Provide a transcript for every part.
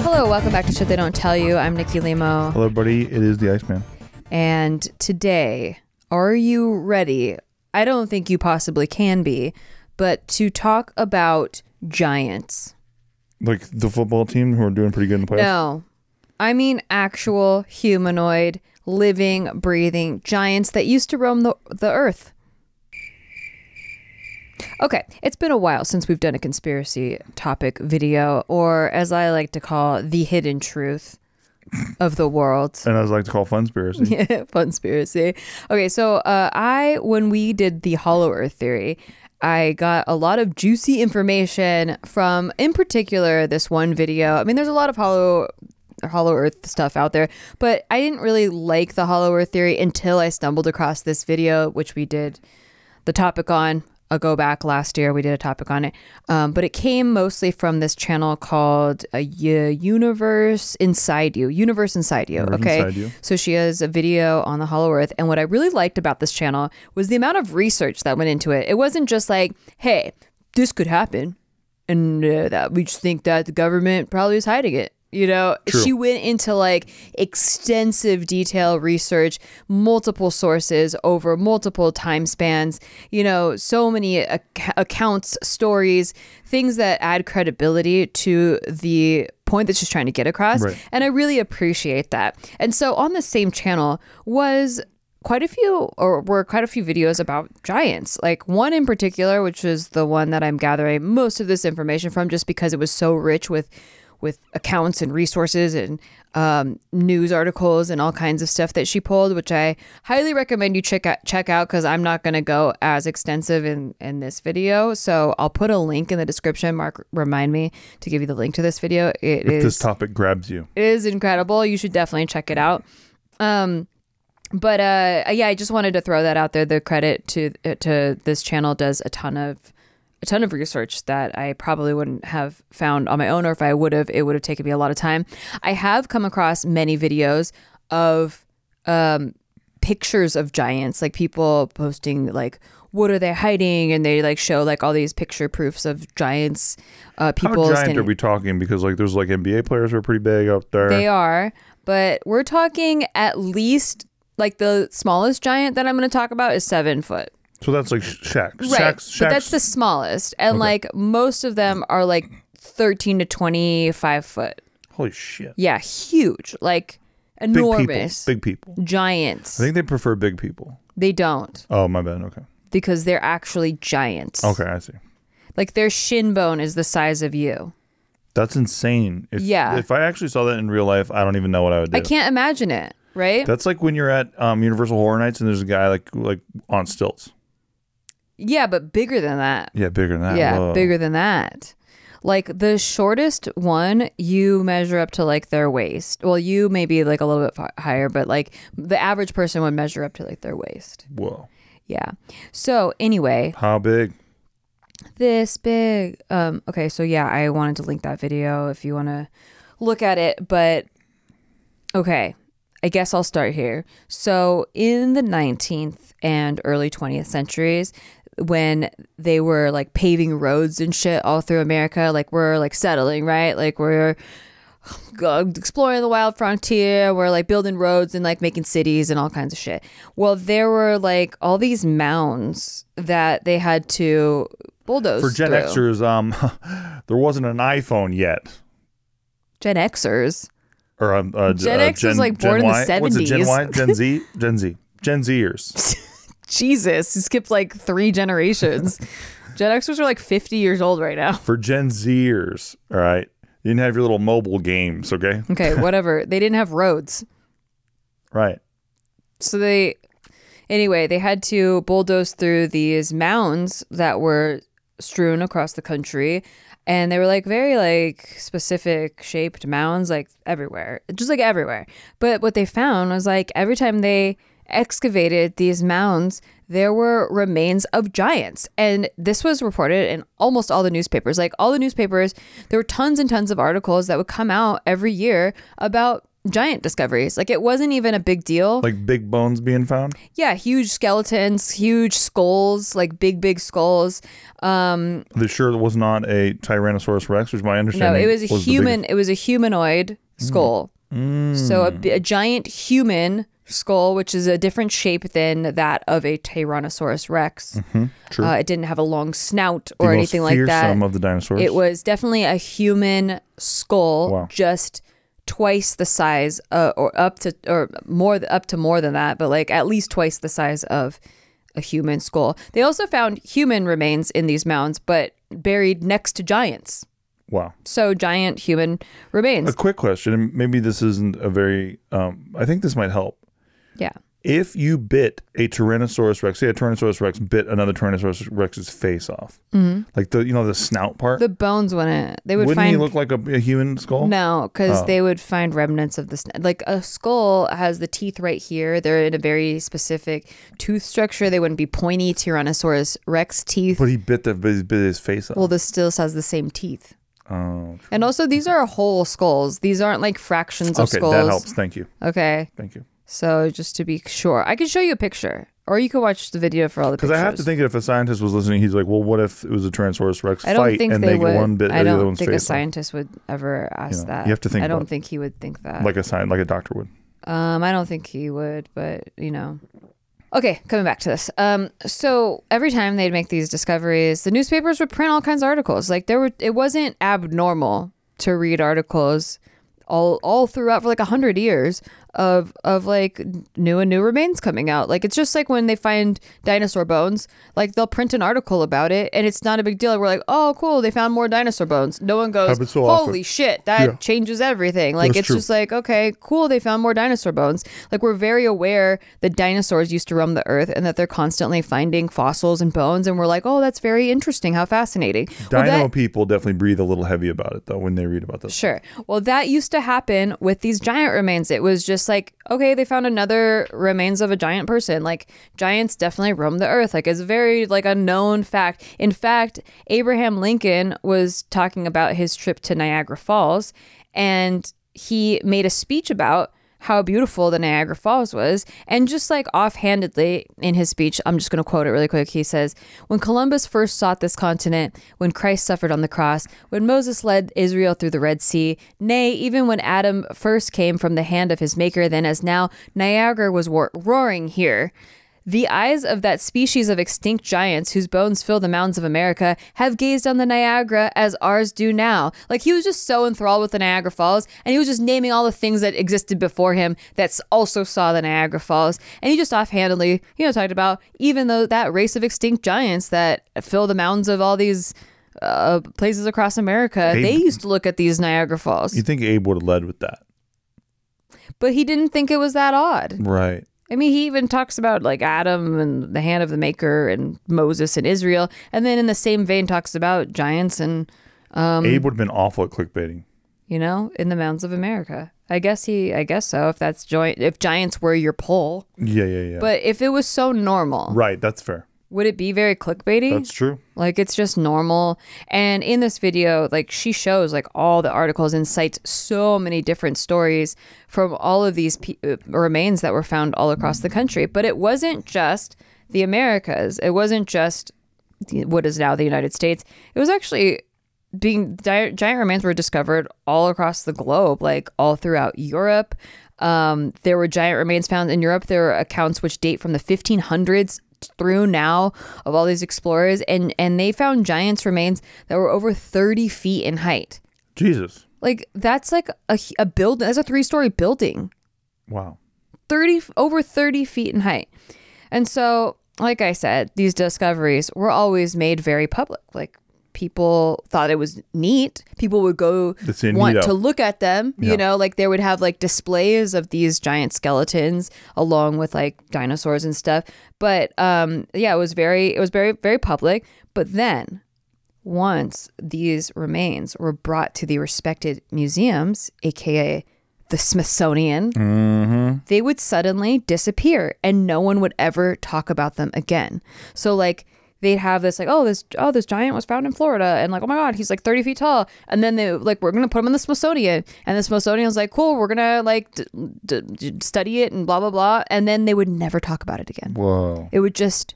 Hello, welcome back to Shit They Don't Tell You. I'm Nikki Limo. Hello, everybody. It is the Iceman. And today, are you ready? I don't think you possibly can be, but to talk about giants. Like the football team who are doing pretty good in the playoffs? No, I mean actual humanoid, living, breathing giants that used to roam the earth. Okay, it's been a while since we've done a conspiracy topic video, or as I like to call, the hidden truth of the world. And as I like to call funspiracy. Yeah, funspiracy. Okay, so when we did the Hollow Earth theory, I got a lot of juicy information from, in particular, this one video. I mean, there's a lot of Hollow Earth stuff out there, but I didn't really like the Hollow Earth theory until I stumbled across this video, which we did the topic on. I'll go back last year. We did a topic on it. But it came mostly from this channel called Universe Inside You. Universe Inside You. Okay. Inside You. So she has a video on the Hollow Earth. And what I really liked about this channel was the amount of research that went into it. It wasn't just like, hey, this could happen. And that we just think that the government probably is hiding it. You know, True. She went into like extensive detail research, multiple sources over multiple time spans, you know, so many accounts, stories, things that add credibility to the point that she's trying to get across. Right. And I really appreciate that. And so on the same channel were quite a few videos about giants, like one in particular, which is the one that I'm gathering most of this information from, just because it was so rich with accounts and resources and news articles and all kinds of stuff that she pulled, which I highly recommend you check out because I'm not going to go as extensive in this video. So I'll put a link in the description. Mark, remind me to give you the link to this video. If this topic grabs you. It is incredible. You should definitely check it out. Yeah, I just wanted to throw that out there. The credit to this channel does a ton of research that I probably wouldn't have found on my own, or if I would have, it would have taken me a lot of time. I have come across many videos of pictures of giants, like people posting like, what are they hiding? And they like show like all these picture proofs of giants. People. How giant are we talking? Because like there's like NBA players who are pretty big out there. They are, but we're talking at least like the smallest giant that I'm going to talk about is 7 foot. So that's like Shaq. Right, but that's the smallest. And okay. Like most of them are like 13 to 25 foot. Holy shit. Yeah, huge. Like enormous. Big people. Giants. I think they prefer big people. They don't. Oh, my bad. Okay. Because they're actually giants. Okay, I see. Like their shin bone is the size of you. That's insane. If I actually saw that in real life, I don't even know what I would do. I can't imagine it, right? That's like when you're at Universal Horror Nights and there's a guy like on stilts. Yeah, but bigger than that. Yeah, bigger than that. Yeah, Whoa. Bigger than that. Like the shortest one, you measure up to like their waist. Well, you may be like a little bit higher, but like the average person would measure up to like their waist. Whoa. Yeah. So anyway. How big? This big. Okay, so yeah, I wanted to link that video if you want to look at it. But okay, I guess I'll start here. So in the 19th and early 20th centuries, when they were like paving roads and shit all through America, like we're like settling, right? Like we're exploring the wild frontier, we're like building roads and like making cities and all kinds of shit. Well, there were like all these mounds that they had to bulldoze for Gen Xers. There wasn't an iPhone yet. Gen Xers. Or Gen X was like born in the 70s. What's it, Gen Y? Gen Zers. Jesus, you skipped like 3 generations. Gen Xers are like 50 years old right now. For Gen Zers, all right? You didn't have your little mobile games, okay? Okay, whatever. They didn't have roads. Right. So they had to bulldoze through these mounds that were strewn across the country. And they were like very like specific shaped mounds, like everywhere, just like everywhere. But what they found was like every time they excavated these mounds, there were remains of giants. And this was reported in almost all the newspapers. Like all the newspapers, there were tons and tons of articles that would come out every year about giant discoveries. Like, it wasn't even a big deal. Like big bones being found? Yeah, huge skeletons, huge skulls, like big skulls. They sure it was not a Tyrannosaurus Rex, which my understanding No, it was a human. It was a humanoid skull. So a giant human skull, which is a different shape than that of a Tyrannosaurus Rex. True. It didn't have a long snout or anything like that. Some of the dinosaurs. It was definitely a human skull, just twice the size, or up to more than that, but like at least twice the size of a human skull. They also found human remains in these mounds, but buried next to giants. Wow. So giant human remains. A quick question, and maybe this isn't a very, I think this might help. Yeah. If you bit a Tyrannosaurus Rex, say a Tyrannosaurus Rex bit another Tyrannosaurus Rex's face off, like the snout part, the bones wouldn't. They would wouldn't find. he look like a human skull? No, because they would find remnants of like a skull has the teeth right here. They're in a very specific tooth structure. They wouldn't be pointy Tyrannosaurus Rex teeth. But he bit his face off. Well, this still has the same teeth. Oh. And also, these are whole skulls. These aren't like fractions of skulls. Okay, that helps. Thank you. Okay. Thank you. So just to be sure, I can show you a picture, or you can watch the video for all the pictures. Because I have to think if a scientist was listening, he's like, well, what if it was a Tyrannosaurus Rex fight and they they would. get one bit I of the other don't one's think a face scientist would ever ask that. You have to think I about don't think he would think that. like a doctor would. I don't think he would, but Okay, coming back to this. So every time they'd make these discoveries, the newspapers would print all kinds of articles. Like it wasn't abnormal to read articles all throughout for like 100 years of like new remains coming out. Like, it's just like when they find dinosaur bones, like they'll print an article about it and it's not a big deal. We're like, oh cool, they found more dinosaur bones. No one goes, holy shit, that changes everything. Like, it's just like, okay, cool, they found more dinosaur bones. Like, we're very aware that dinosaurs used to roam the earth and that they're constantly finding fossils and bones, and we're like, oh, that's very interesting, how fascinating. People definitely breathe a little heavy about it though when they read about this. Sure. Well, that used to happen with these giant remains. It was just like, okay, they found another remains of a giant person. Like, giants definitely roamed the earth. Like, it's very like a known fact. In fact, Abraham Lincoln was talking about his trip to Niagara Falls, and he made a speech about how beautiful the Niagara Falls was. And just like offhandedly in his speech, I'm just going to quote it really quick. He says, when Columbus first sought this continent, when Christ suffered on the cross, when Moses led Israel through the Red Sea, nay, even when Adam first came from the hand of his maker, then as now, Niagara was roaring here. The eyes of that species of extinct giants whose bones fill the mountains of America have gazed on the Niagara as ours do now. Like, he was just so enthralled with the Niagara Falls, and he was just naming all the things that existed before him that also saw the Niagara Falls. And he just offhandedly, talked about even though that race of extinct giants that fill the mountains of all these places across America, they used to look at these Niagara Falls. You think Abe would have led with that? But he didn't think it was that odd. Right. I mean, he even talks about like Adam and the hand of the maker and Moses and Israel. And then in the same vein talks about giants and... Abe would have been awful at clickbaiting. In the mountains of America. I guess so. If giants were your poll. Yeah. But if it was so normal. Right, that's fair. Would it be very clickbaity? That's true. Like, it's just normal. And in this video, like, she shows like all the articles and cites so many different stories from all of these remains that were found all across the country. But it wasn't just the Americas. It wasn't just what is now the United States. It was actually giant remains were discovered all across the globe, like all throughout Europe. There were giant remains found in Europe. There are accounts which date from the 1500s through now of all these explorers, and they found giants remains that were over 30 feet in height. Jesus. Like, that's like a building. That's a 3-story building. Wow. Over 30 feet in height. And so, like I said, these discoveries were always made very public. Like, people thought it was neat. People would go want to look at them. Like, they would have like displays of these giant skeletons along with like dinosaurs and stuff. But it was very, very public. But then once these remains were brought to the respected museums, aka the Smithsonian, they would suddenly disappear and no one would ever talk about them again. So like, they'd have this like, this giant was found in Florida, and like, oh my God, he's like 30 feet tall. And then they like, we're gonna put him in the Smithsonian, and the Smithsonian was like, cool, we're gonna like study it and blah blah blah. And then they would never talk about it again. Whoa. It would just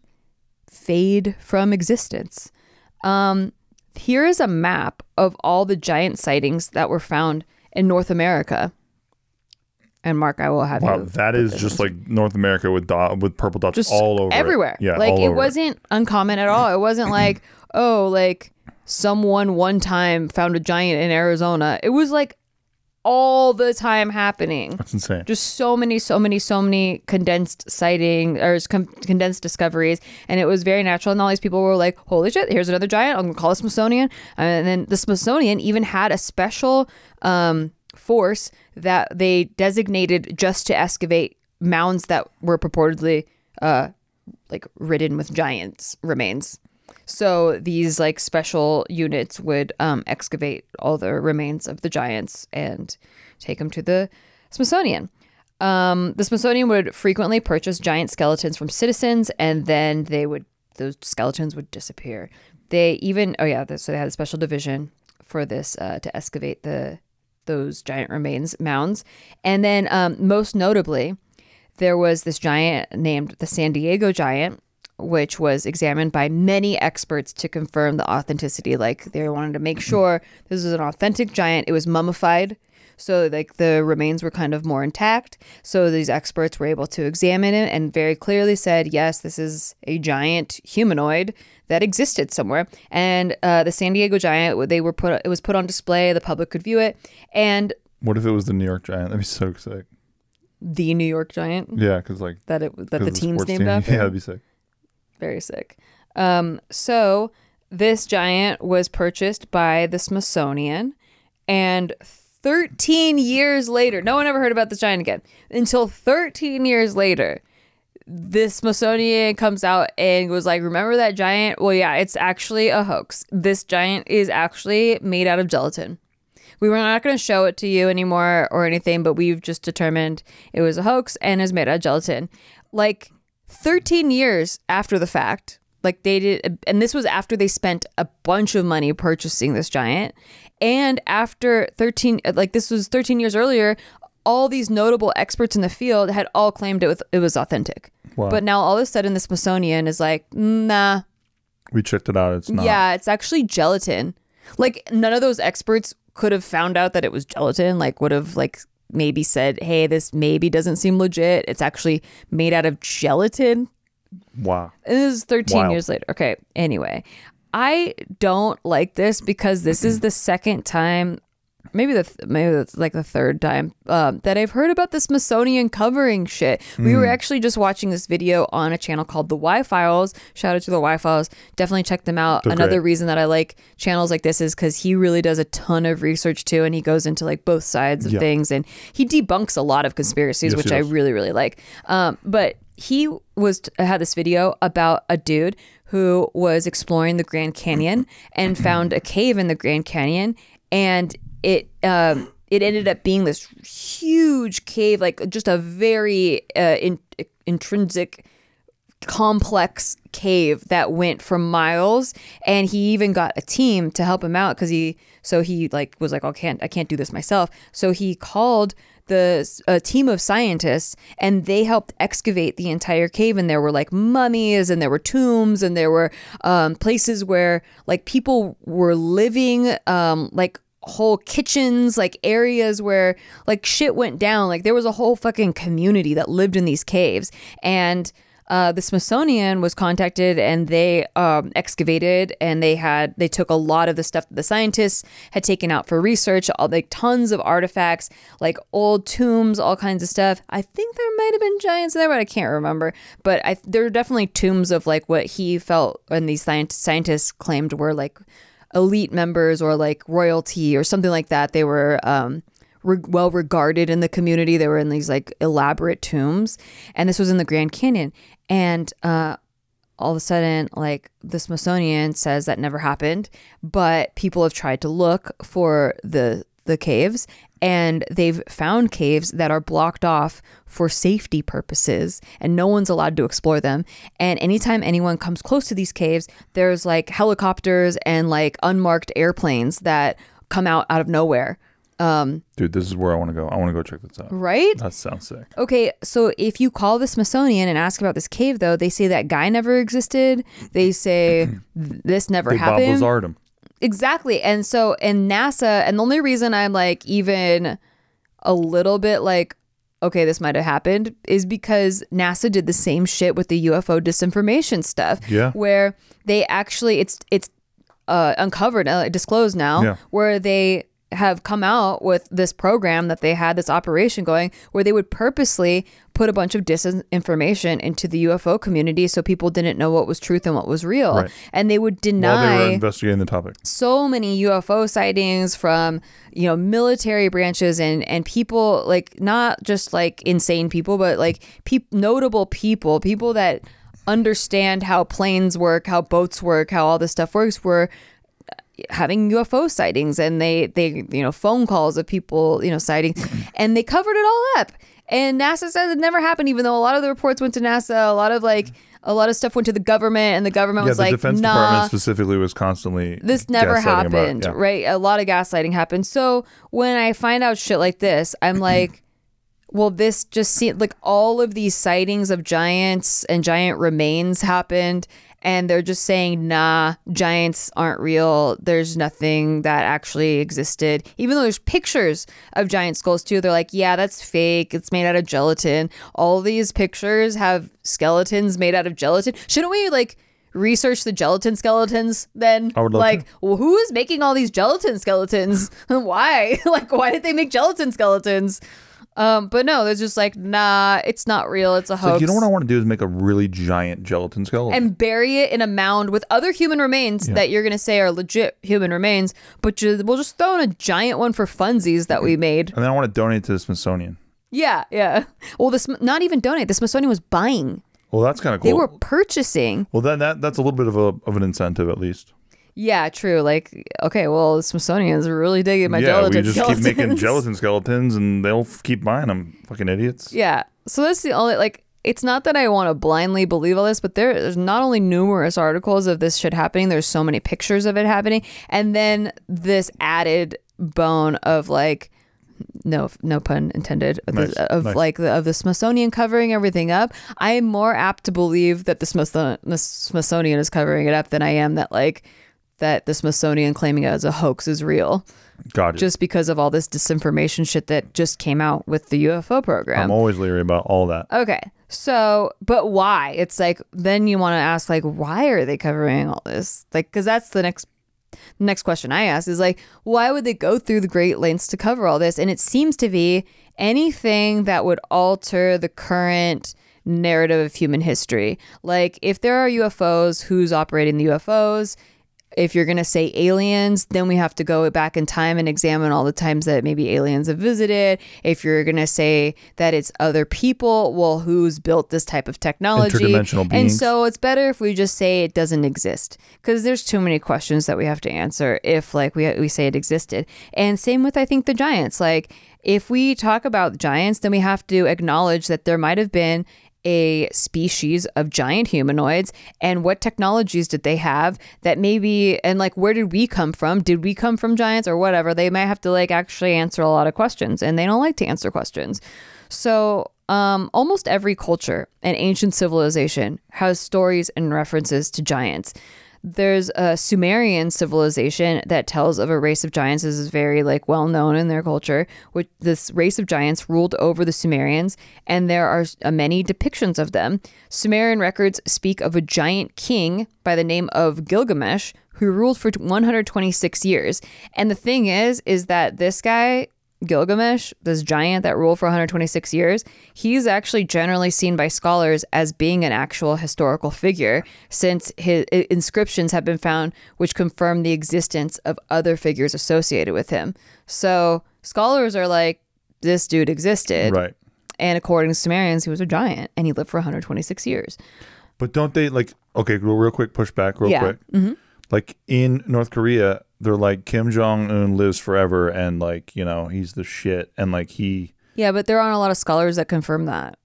fade from existence. Here is a map of all the giant sightings that were found in North America. And Mark, I will have you. Wow, that is just like North America with purple dots just all over everywhere. Yeah, like all it over wasn't uncommon at all. It wasn't like, oh, like someone one time found a giant in Arizona. It was like all the time happening. That's insane. Just so many condensed sighting or condensed discoveries, and it was very natural. And all these people were like, "Holy shit! Here's another giant. I'm gonna call the Smithsonian." And then the Smithsonian even had a special force that they designated just to excavate mounds that were purportedly like ridden with giants remains. So these like special units would excavate all the remains of the giants and take them to the Smithsonian. The Smithsonian would frequently purchase giant skeletons from citizens, and then those skeletons would disappear. They even so they had a special division for this to excavate those giant remains mounds. And then most notably, there was this giant named the San Diego Giant, which was examined by many experts to confirm the authenticity. Like they wanted to make sure this was an authentic giant. It was mummified, so like the remains were kind of more intact. So these experts were able to examine it and very clearly said, yes, this is a giant humanoid that existed somewhere. And the San Diego Giant, it was put on display. The public could view it. And what if it was the New York Giant? That'd be so sick. The New York Giant. Yeah, because like that the team's named after. Yeah, that'd be sick. Very sick. So this giant was purchased by the Smithsonian, and 13 years later, no one ever heard about this giant again. Until 13 years later, the Smithsonian comes out and was like, remember that giant? Well, yeah, it's actually a hoax. This giant is actually made out of gelatin. We were not going to show it to you anymore or anything, but we've just determined it was a hoax and is made out of gelatin. Like 13 years after the fact, like they did, and this was after they spent a bunch of money purchasing this giant. And after this was 13 years earlier, all these notable experts in the field had all claimed it was authentic. Wow. But now all of a sudden the Smithsonian is like, nah. We checked it out. It's not. Yeah, it's actually gelatin. Like none of those experts could have found out that it was gelatin, like would have like maybe said, hey, this maybe doesn't seem legit. It's actually made out of gelatin. Wow. And this is 13 years later. Okay. Anyway, I don't like this because this is the second time, maybe that's like the third time that I've heard about the Smithsonian covering shit. We were actually just watching this video on a channel called The Y-Files. Shout out to The Y-Files. Definitely check them out. They're Another great. reason that I like channels like this is because he really does a ton of research too, and he goes into like both sides of things, and he debunks a lot of conspiracies, which I really, really like. But he had this video about a dude who was exploring the Grand Canyon and found a cave in the Grand Canyon, and it ended up being this huge cave, like just a very intrinsic, complex cave that went for miles. And he even got a team to help him out because he was like, I can't do this myself. So he called a team of scientists, and they helped excavate the entire cave. And there were like mummies, and there were tombs, and there were places where like people were living, like whole kitchens, like areas where like shit went down. Like there was a whole fucking community that lived in these caves. And the Smithsonian was contacted, and they excavated, and they took a lot of the stuff that the scientists had taken out for research, like tons of artifacts, like old tombs, all kinds of stuff. I think there might have been giants there, but I can't remember. But there are definitely tombs of like what he felt and these scientists claimed were like elite members or like royalty or something like that. They were well regarded in the community. They were in these like elaborate tombs, and this was in the Grand Canyon. And all of a sudden, like the Smithsonian says that never happened, but people have tried to look for the the caves, and they've found caves that are blocked off for safety purposes, and no one's allowed to explore them. And anytime anyone comes close to these caves, there's like helicopters and like unmarked airplanes that come out of nowhere. Dude, this is where I want to go. I want to go check this out. Right? That sounds sick. Okay, so if you call the Smithsonian and ask about this cave, though, they say that guy never existed. They say this never happened. Bob Lazard him. Exactly. And so, and NASA, and the only reason I'm like even a little bit like, okay, this might have happened, is because NASA did the same shit with the UFO disinformation stuff. Yeah. Where they actually, it's uncovered, disclosed now, where they have come out with this program that they had, this operation going, where they would purposely put a bunch of disinformation into the UFO community so people didn't know what was truth and what was real. Right. And they would deny while they were investigating the topic. So many UFO sightings from, you know, military branches and people, like not just like insane people, but like notable people that understand how planes work, how boats work, how all this stuff works, were having UFO sightings, and they you know, phone calls of people, you know, sighting, and they covered it all up. And NASA says it never happened, even though a lot of the reports went to NASA, a lot of stuff went to the government, and the government was like, the Defense Department specifically was constantly this never happened, right? A lot of gaslighting happened. So when I find out shit like this, I'm like, well, this just seemed like all of these sightings of giants and giant remains happened, and they're just saying, nah, giants aren't real. There's nothing that actually existed. Even though there's pictures of giant skulls too, they're like, yeah, that's fake. It's made out of gelatin. All these pictures have skeletons made out of gelatin. Shouldn't we like research the gelatin skeletons then? I would love like, to. well, who is making all these gelatin skeletons? Why? Like, why did they make gelatin skeletons? But no, there's just like, nah, it's not real. It's a hoax. Like, you know what I want to do is make a really giant gelatin skeleton and bury it in a mound with other human remains that you're going to say are legit human remains, but we'll just throw in a giant one for funsies that we made. And then I want to donate to the Smithsonian. Yeah. Well, not even donate. The Smithsonian was buying. Well, that's kind of cool. They were purchasing. Well, then that's a little bit of an incentive at least. Yeah, true. Like, okay, well, the Smithsonian's really digging my gelatin we just skeletons. keep making gelatin skeletons, and they'll keep buying them. Fucking idiots. Yeah. So that's the only, like, it's not that I want to blindly believe all this, but there's not only numerous articles of this shit happening, there's so many pictures of it happening, and then this added bone of like, no pun intended, of the Smithsonian covering everything up. I am more apt to believe that the Smithsonian is covering it up than I am that the Smithsonian claiming it as a hoax is real. Got it. Just because of all this disinformation shit that just came out with the UFO program. I'm always leery about all that. Okay. So, but why? It's like, then you want to ask, like, why are they covering all this? Like, because that's the next question I ask is like, why would they go through the great lengths to cover all this? And it seems to be anything that would alter the current narrative of human history. Like, if there are UFOs, who's operating the UFOs? If you're going to say aliens, then we have to go back in time and examine all the times that maybe aliens have visited. If you're going to say that it's other people, well, who's built this type of technology? Interdimensional beings. And so it's better if we just say it doesn't exist, because there's too many questions that we have to answer if like we say it existed. And same with, I think, the giants. Like, if we talk about giants, then we have to acknowledge that there might have been a species of giant humanoids, and what technologies did they have that maybe, and like, where did we come from? Did we come from giants or whatever? They might have to like actually answer a lot of questions, and they don't like to answer questions. So almost every culture and ancient civilization has stories and references to giants. There's a Sumerian civilization that tells of a race of giants. This is very like well known in their culture, which this race of giants ruled over the Sumerians, and there are many depictions of them. Sumerian records speak of a giant king by the name of Gilgamesh who ruled for 126 years. And the thing is that this guy, Gilgamesh, this giant that ruled for 126 years, he's actually generally seen by scholars as being an actual historical figure, since his inscriptions have been found which confirm the existence of other figures associated with him. So scholars are like, this dude existed. Right. And according to Sumerians, he was a giant and he lived for 126 years. But don't they, like, okay, real quick, push back real quick. Mm-hmm. Like in North Korea, they're like Kim Jong-un lives forever and like, you know, he's the shit and like Yeah, but there aren't a lot of scholars that confirm that.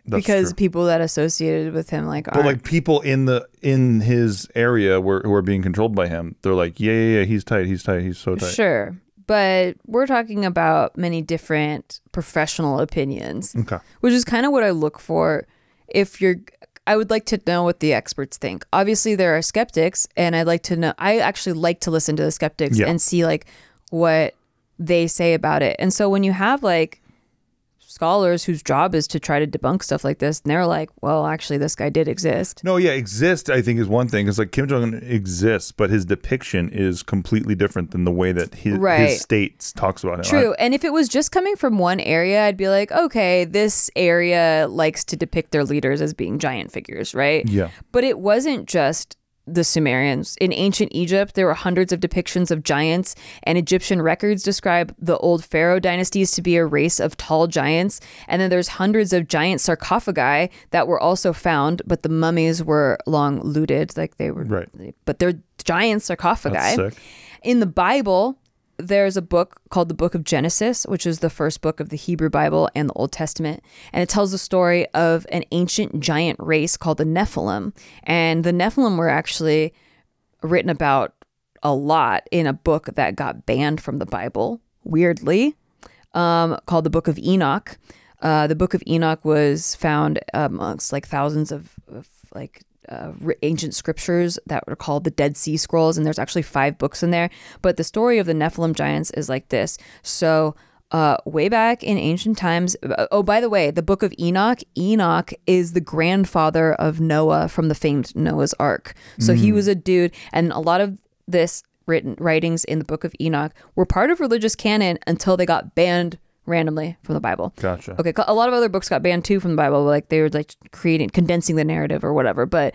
That's because true. people that associated with him like but aren't. like people in his area who are being controlled by him, they're like, yeah, he's tight, he's so tight. Sure. But we're talking about many different professional opinions. Okay. Which is kind of what I look for I would like to know what the experts think. Obviously there are skeptics and I actually like to listen to the skeptics and see like what they say about it. And so when you have like scholars whose job is to try to debunk stuff like this, and they're like, well, actually this guy did exist. No, yeah, exist I think is one thing. It's like Kim Jong-un exists, but his depiction is completely different than the way that his state talks about him. True. And if it was just coming from one area, I'd be like, okay, this area likes to depict their leaders as being giant figures, right? Yeah. But it wasn't just the Sumerians. In ancient Egypt, there were hundreds of depictions of giants, and Egyptian records describe the old pharaoh dynasties to be a race of tall giants. And then there's hundreds of giant sarcophagi that were also found, but the mummies were long looted, like they were. Right. But they're giant sarcophagi. That's sick. In the Bible, there's a book called the Book of Genesis, which is the first book of the Hebrew Bible and the Old Testament. And it tells the story of an ancient giant race called the Nephilim. And the Nephilim were actually written about a lot in a book that got banned from the Bible, weirdly, called the Book of Enoch. The Book of Enoch was found amongst like thousands of ancient scriptures that were called the Dead Sea Scrolls, and there's actually 5 books in there. But the story of the Nephilim giants is like this. So way back in ancient times, oh, by the way, the Book of Enoch is the grandfather of Noah from the famed Noah's Ark. So he was a dude, and a lot of this writings in the Book of Enoch were part of religious canon until they got banned randomly from the Bible. Gotcha. Okay, a lot of other books got banned too from the Bible, like they were like condensing the narrative or whatever. But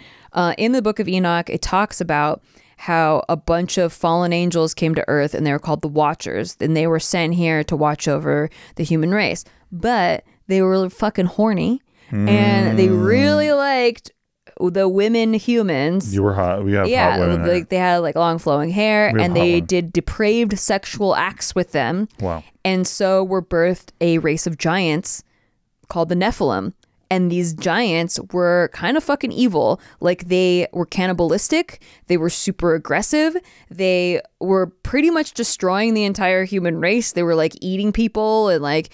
in the Book of Enoch, it talks about how a bunch of fallen angels came to earth and they were called the Watchers, and they were sent here to watch over the human race. But they were fucking horny and they really liked the women humans. You were hot. We have hot women. Like they had like long flowing hair, and they did depraved sexual acts with them. Wow. And so were birthed a race of giants called the Nephilim. And these giants were kind of fucking evil. Like they were cannibalistic. They were super aggressive. They were pretty much destroying the entire human race. They were like eating people and like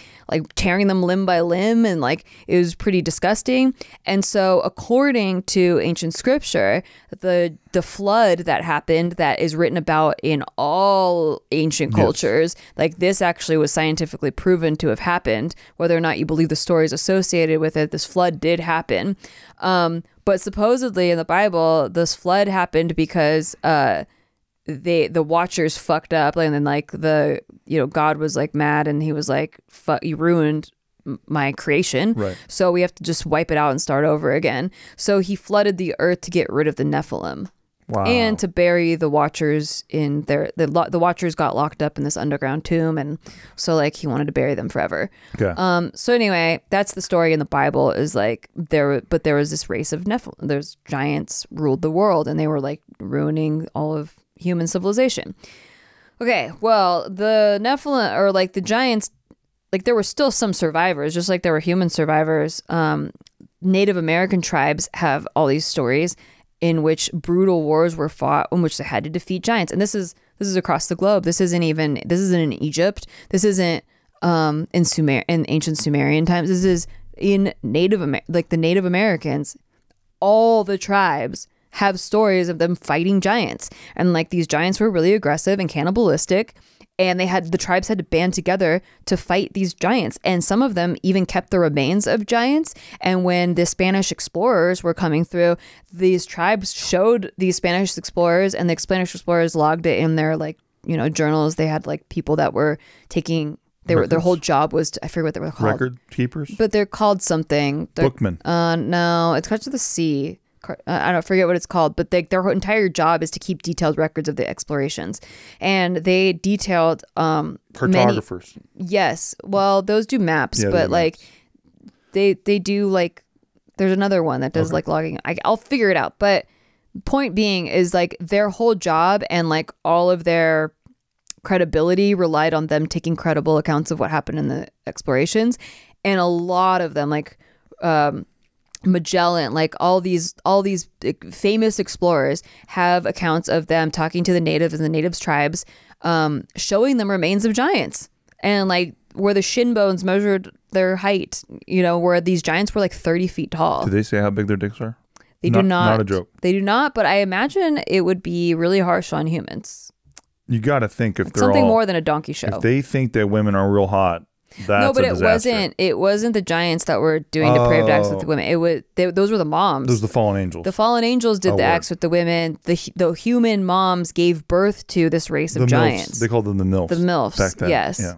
tearing them limb by limb. And like it was pretty disgusting. And so according to ancient scripture, the flood that happened, that is written about in all ancient cultures, like this actually was scientifically proven to have happened. Whether or not you believe the stories associated with it, this flood did happen. But supposedly in the Bible, this flood happened because the Watchers fucked up, and then like God was like mad, and he was like, "Fuck, you ruined my creation, right? So we have to just wipe it out and start over again." So he flooded the earth to get rid of the Nephilim. Wow. And to bury the Watchers in the Watchers got locked up in this underground tomb, and so like he wanted to bury them forever. Okay. So anyway, that's the story in the Bible, is like there was this race of Nephilim. There's giants ruled the world, and they were like ruining all of human civilization. Okay, well, the Nephilim, or like the giants, like there were still some survivors, just like there were human survivors. Native American tribes have all these stories in which brutal wars were fought in which they had to defeat giants. And this is across the globe. This isn't in Egypt. This isn't in ancient Sumerian times. This is in the Native Americans. All the tribes have stories of them fighting giants. And like these giants were really aggressive and cannibalistic. And the tribes had to band together to fight these giants. And some of them even kept the remains of giants. And when the Spanish explorers were coming through, these tribes showed these Spanish explorers, and the Spanish explorers logged it in their journals. They had like people that were taking, their whole job was I forget what they were called. Record keepers? But they're called something. Bookmen. No, it's Cards of the Sea. I don't forget what it's called, but their entire job is to keep detailed records of the explorations, and they detailed cartographers. Yes, well, those do maps, but like they do like there's another one that does like logging. I'll figure it out, but Point being is like their whole job and like all of their credibility relied on them taking credible accounts of what happened in the explorations. And a lot of them, like Magellan, like all these famous explorers have accounts of them talking to the natives and the natives' tribes, showing them remains of giants, and like where the shin bones measured their height, you know, where these giants were like 30 feet tall. Do they say how big their dicks are? They do not. Not a joke. They do not, but I imagine it would be really harsh on humans. You got to think if It's they're something all, more than a donkey show. If they think that women are real hot, that's no, but a disaster. it wasn't the giants that were doing depraved acts with the women. Those were the moms. Those are the fallen angels. The fallen angels did the acts with the women. The human moms gave birth to this race of giants. MILFs. They called them the MILFs. The MILFs. Back then. Yes. Yeah.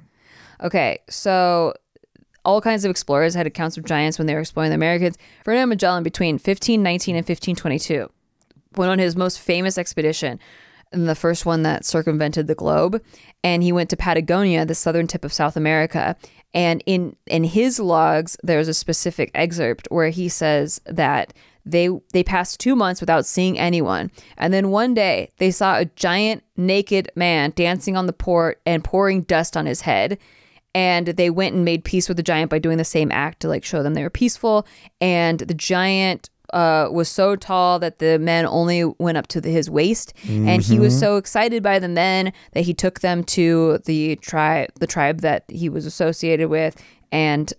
Okay, so all kinds of explorers had accounts of giants when they were exploring the Americas. Ferdinand Magellan, between 1519 and 1522, went on his most famous expedition, and the first one that circumvented the globe. And he went to Patagonia, the southern tip of South America. And in his logs, there's a specific excerpt where he says that they passed 2 months without seeing anyone. And then one day they saw a giant naked man dancing on the port and pouring dust on his head. And they went and made peace with the giant by doing the same act to like show them they were peaceful. And the giant was so tall that the men only went up to his waist. Mm-hmm. And he was so excited by the men that he took them to the tribe that he was associated with. And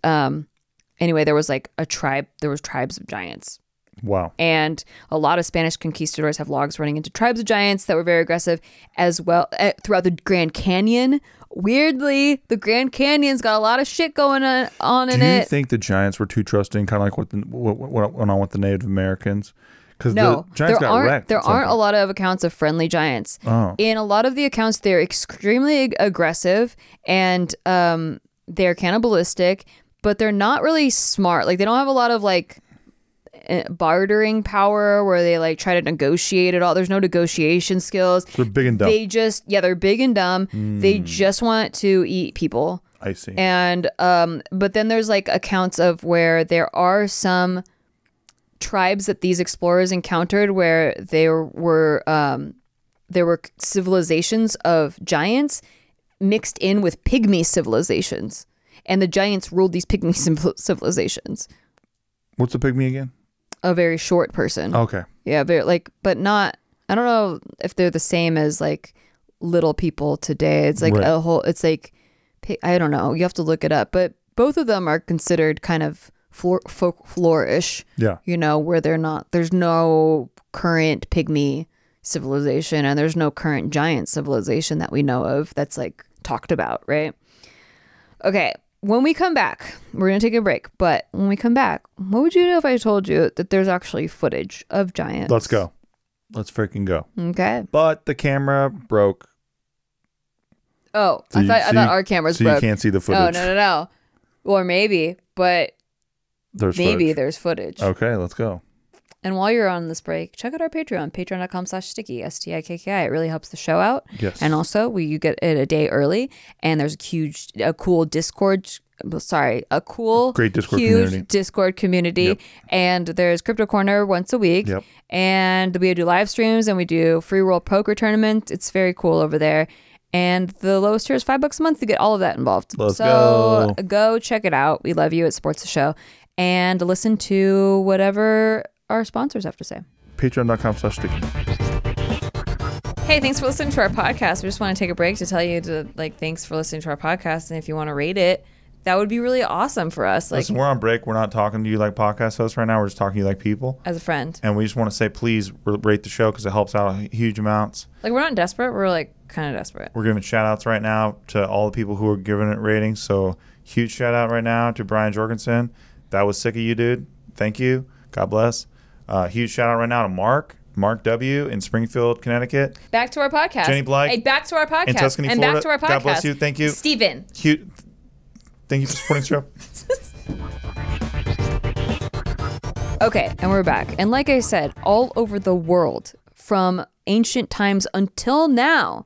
anyway, there was tribes of giants. Wow. And a lot of Spanish conquistadors have logs running into tribes of giants that were very aggressive as well throughout the Grand Canyon. Weirdly, the Grand Canyon's got a lot of shit going on in it. Do you think the giants were too trusting, kind of like what went on with the Native Americans? Because the giants got wrecked. There aren't a lot of accounts of friendly giants. Oh. In a lot of the accounts, they're extremely aggressive and they're cannibalistic, but they're not really smart. Like they don't have a lot of like bartering power where they like try to negotiate it all. There's no negotiation skills. They're big and dumb. They're big and dumb. They just want to eat people. I see. And but then there's like accounts of where there are some tribes that these explorers encountered where there were civilizations of giants mixed in with pygmy civilizations, and the giants ruled these pygmy civilizations. What's a pygmy again? A very short person. Okay. Yeah, but not. I don't know if they're the same as like little people today. It's like a whole. It's like I don't know. You have to look it up. But both of them are considered kind of folklore-ish. Yeah. You know, where they're not. There's no current pygmy civilization, and there's no current giant civilization that we know of that's like talked about, right? Okay. When we come back, we're going to take a break. But when we come back, what would you do if I told you that there's actually footage of giants? Let's go. Let's freaking go. Okay. But the camera broke. Oh, I thought our cameras broke. So you can't see the footage. Oh, no. Or maybe, but there's footage. Okay, let's go. And while you're on this break, check out our Patreon, patreon.com/sticky, STIKKI. It really helps the show out. Yes. And also, you get it a day early. And there's a cool Discord. Great Discord huge community. Discord community. Yep. And there's Crypto Corner once a week. Yep. And we do live streams and we do free world poker tournaments. It's very cool over there. And the lowest tier is $5 a month to get all of that involved. Let's go. Go check it out. We love you. It supports the show. And listen to whatever our sponsors have to say. Patreon.com/sticky. Hey, thanks for listening to our podcast. We just want to take a break to tell you thanks for listening to our podcast. And if you want to rate it, that would be really awesome for us. Listen, we're on break. We're not talking to you like podcast hosts right now. We're just talking to you like people. As a friend. And we just want to say, please rate the show because it helps out huge amounts. Like, we're not desperate. We're like kind of desperate. We're giving shout outs right now to all the people who are giving it ratings. So huge shout out right now to Brian Jorgensen. That was sick of you, dude. Thank you. God bless. Huge shout out right now to Mark W. in Springfield, Connecticut. Back to our podcast. Jenny Blythe. Hey, back to our podcast. In Tuscany, and Florida. Back to our podcast. God bless you. Thank you. Steven. Thank you for supporting the show. Okay, and we're back. And like I said, all over the world, from ancient times until now,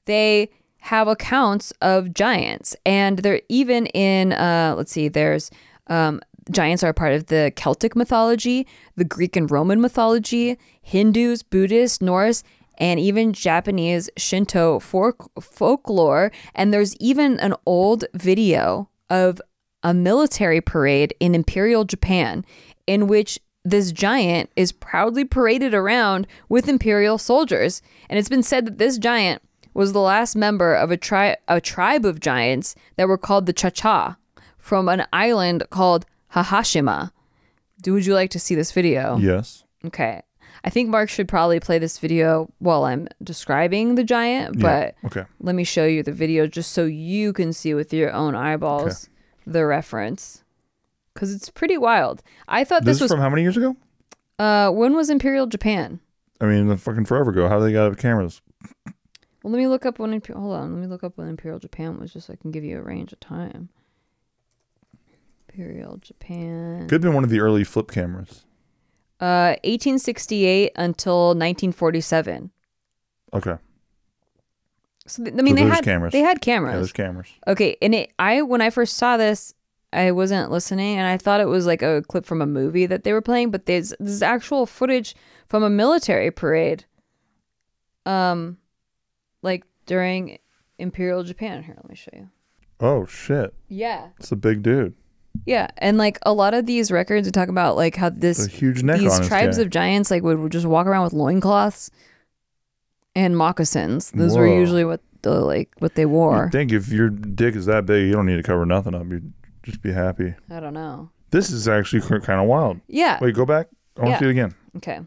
they have accounts of giants. And they're even in, there's giants are part of the Celtic mythology, the Greek and Roman mythology, Hindus, Buddhists, Norse, and even Japanese Shinto folklore. And there's even an old video of a military parade in Imperial Japan in which this giant is proudly paraded around with Imperial soldiers. And it's been said that this giant was the last member of a tribe of giants that were called the Cha-Cha from an island called Hahashima. Would you like to see this video? Yes. Okay. I think Mark should probably play this video while I'm describing the giant, but okay. Let me show you the video just so you can see with your own eyeballs the reference. Because it's pretty wild. I thought this was from how many years ago? When was Imperial Japan? I mean, fucking forever ago. How do they got cameras? Well, let me look up when hold on. Let me look up when Imperial Japan was just so I can give you a range of time. Imperial Japan. Could have been one of the early flip cameras. 1868 until 1947. Okay. So I mean, so they had cameras. They had cameras. Yeah, there's cameras. Okay, and when I first saw this, I wasn't listening, and I thought it was like a clip from a movie that they were playing, but this is actual footage from a military parade, like during Imperial Japan. Here, let me show you. Oh shit! Yeah, it's a big dude. Yeah, and like a lot of these records talk about like how a huge neck these on tribes of giants like would just walk around with loincloths and moccasins. Those were usually what they wore. I think if your dick is that big, you don't need to cover nothing up. You just be happy. I don't know. This is actually kind of wild. Yeah. Wait, go back. I want to see it again. Okay.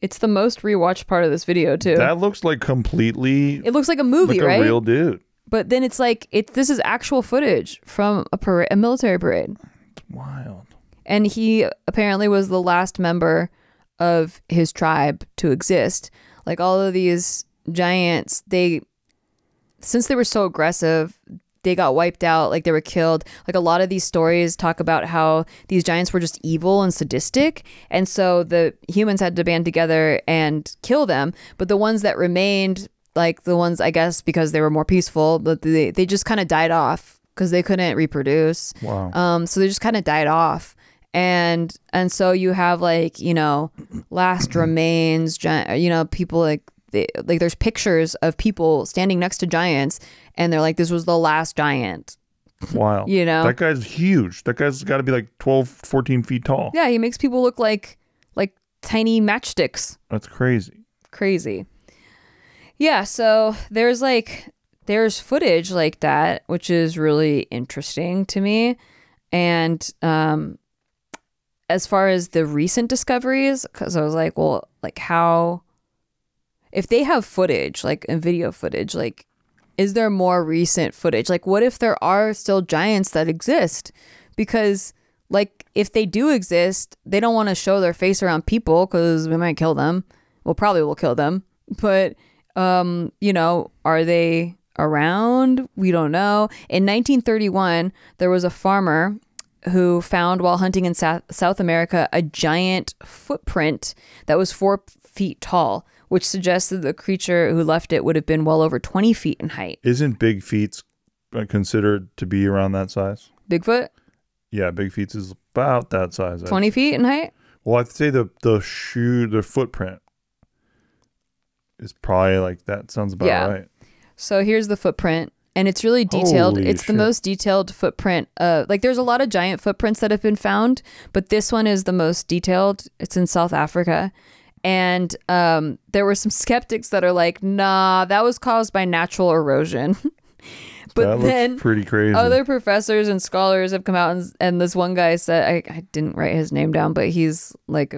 It's the most rewatched part of this video too. That looks like completely. It looks like a movie, like right? A real dude. But then it's like this is actual footage from a military parade. It's wild. And he apparently was the last member of his tribe to exist. Like all of these giants, since they were so aggressive, they got wiped out, like they were killed. Like a lot of these stories talk about how these giants were just evil and sadistic. And so the humans had to band together and kill them. But the ones that remained, like the ones, I guess, because they were more peaceful, but they just kind of died off because they couldn't reproduce. Wow. So they just kind of died off. And so you have like, last remains, people like there's pictures of people standing next to giants and they're like, this was the last giant. Wow. That guy's huge. That guy's got to be like 12, 14 feet tall. Yeah. He makes people look like tiny matchsticks. That's crazy. Crazy. Yeah. So there's footage like that, which is really interesting to me. And, as far as the recent discoveries, because I was like, well, like how, if they have footage, like in video footage, like, is there more recent footage? Like, what if there are still giants that exist? Because like, if they do exist, they don't want to show their face around people because we might kill them. Well, probably will kill them. But, are they around? We don't know. In 1931, there was a farmer who found while hunting in South America a giant footprint that was 4 feet tall, which suggests that the creature who left it would have been well over 20 feet in height. Isn't Big Feet's considered to be around that size? Bigfoot? Yeah, Big Feet's is about that size. 20 feet in height? Well, I'd say the footprint is probably like that. Sounds about right. So here's the footprint. And it's really detailed. Holy it's shit. The most detailed footprint. There's a lot of giant footprints that have been found, but this one is the most detailed. It's in South Africa. And there were some skeptics that are like, nah, that was caused by natural erosion. But that looks pretty crazy. Other professors and scholars have come out and this one guy said, I didn't write his name down, but he's like,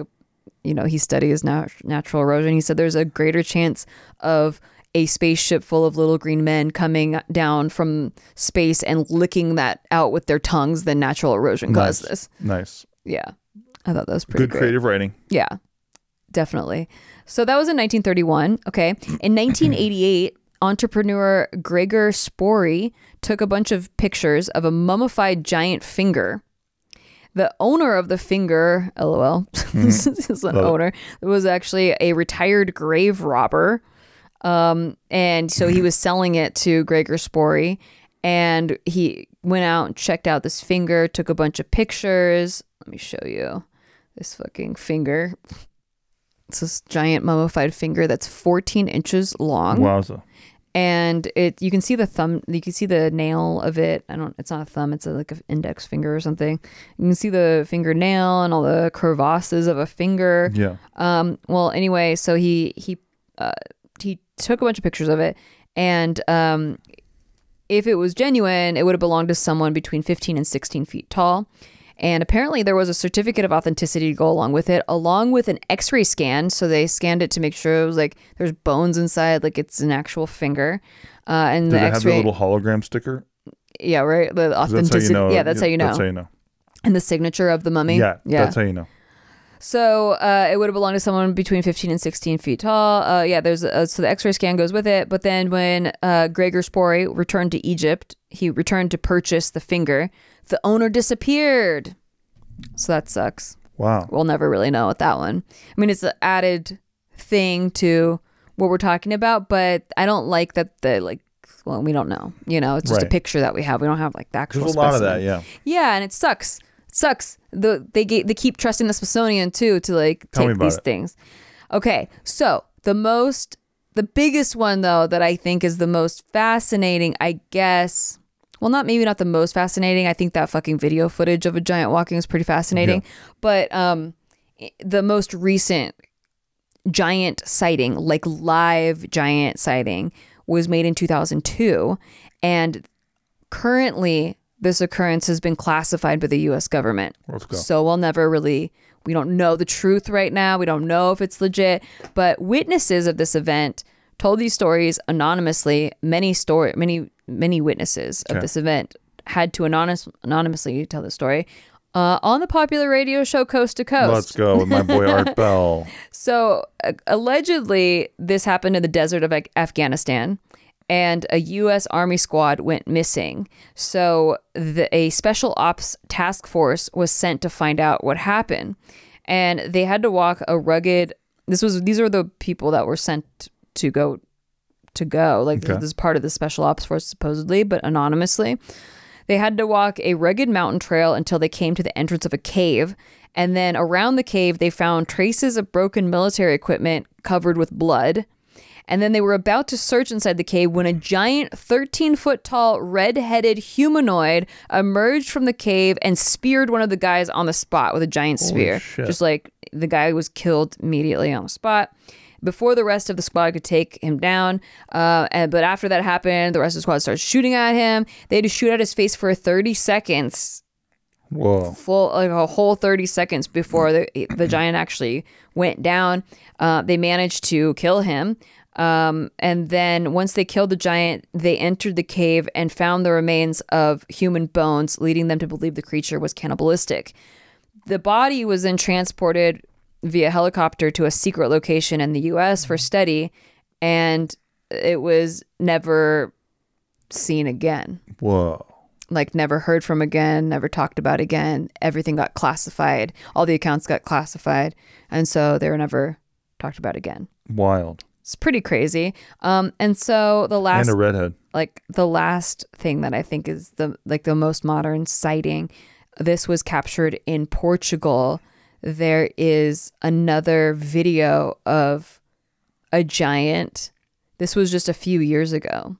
he studies natural erosion. He said there's a greater chance of a spaceship full of little green men coming down from space and licking that out with their tongues than natural erosion caused this. Nice. Yeah. I thought that was pretty good creative writing. Yeah, definitely. So that was in 1931. Okay. In 1988, entrepreneur Gregor Spory took a bunch of pictures of a mummified giant finger. The owner of the finger, LOL, this is an owner, it was actually a retired grave robber. And so he was selling it to Gregor Spory. And he went out and checked out this finger, took a bunch of pictures. Let me show you this fucking finger. It's this giant mummified finger that's 14 inches long. Wowza. And you can see the thumb, you can see the nail of it. It's not a thumb, it's like an index finger or something. You can see the fingernail and all the crevasses of a finger. Yeah. Well, anyway, so he took a bunch of pictures of it, and if it was genuine, it would have belonged to someone between 15 and 16 feet tall. And apparently there was a certificate of authenticity to go along with it, along with an x-ray scan. So they scanned it to make sure it was like there's bones inside, like it's an actual finger. And Did the it have the x-ray, little hologram sticker? yeah, right. The authenticity. Yeah, that's how you know. That's how you know. And the signature of the mummy. Yeah, that's how you know. So it would have belonged to someone between 15 and 16 feet tall. So the x-ray scan goes with it. But then when Gregor Spory returned to Egypt, he returned to purchase the finger. The owner disappeared. So that sucks. Wow. We'll never really know with that one. I mean, it's an added thing to what we're talking about, but I don't like that we don't know. You know, it's just a picture that we have. We don't have like the actual There's a lot specimen. of that, yeah. Yeah, and it sucks. It sucks. They keep trusting the Smithsonian too to like take these things. Okay, so the biggest one though that I think is the most fascinating, I guess. Well, maybe not the most fascinating. I think that fucking video footage of a giant walking is pretty fascinating. Yeah. But the most recent giant sighting, like live giant sighting, was made in 2002. And currently, this occurrence has been classified by the U.S. government. Let's go. So we don't know the truth right now. We don't know if it's legit. But witnesses of this event told these stories anonymously. Many witnesses of this event had to anonymously tell the story on the popular radio show Coast to Coast. Let's go with my boy Art Bell. So allegedly, this happened in the desert of Afghanistan, and a U.S. Army squad went missing. So a special ops task force was sent to find out what happened, and they had to walk a rugged. These are the people that were sent to go. This is part of the special ops force supposedly, but anonymously. They had to walk a rugged mountain trail until they came to the entrance of a cave. And then around the cave, they found traces of broken military equipment covered with blood. And then they were about to search inside the cave when a giant 13-foot tall red-headed humanoid emerged from the cave and speared one of the guys on the spot with a giant spear. Shit. Just like the guy was killed immediately on the spot before the rest of the squad could take him down. But after that happened, the rest of the squad started shooting at him. They had to shoot at his face for 30 seconds. Whoa. A whole 30 seconds before the giant actually went down. They managed to kill him. And then once they killed the giant, they entered the cave and found the remains of human bones, leading them to believe the creature was cannibalistic. The body was then transported via helicopter to a secret location in the U.S. for study, and it was never seen again. Whoa. Like never heard from again, never talked about again. Everything got classified. All the accounts got classified, and so they were never talked about again. Wild. It's pretty crazy. And so the a redhead. Like the last thing that I think is the most modern sighting, this was captured in Portugal. There is another video of a giant. This was just a few years ago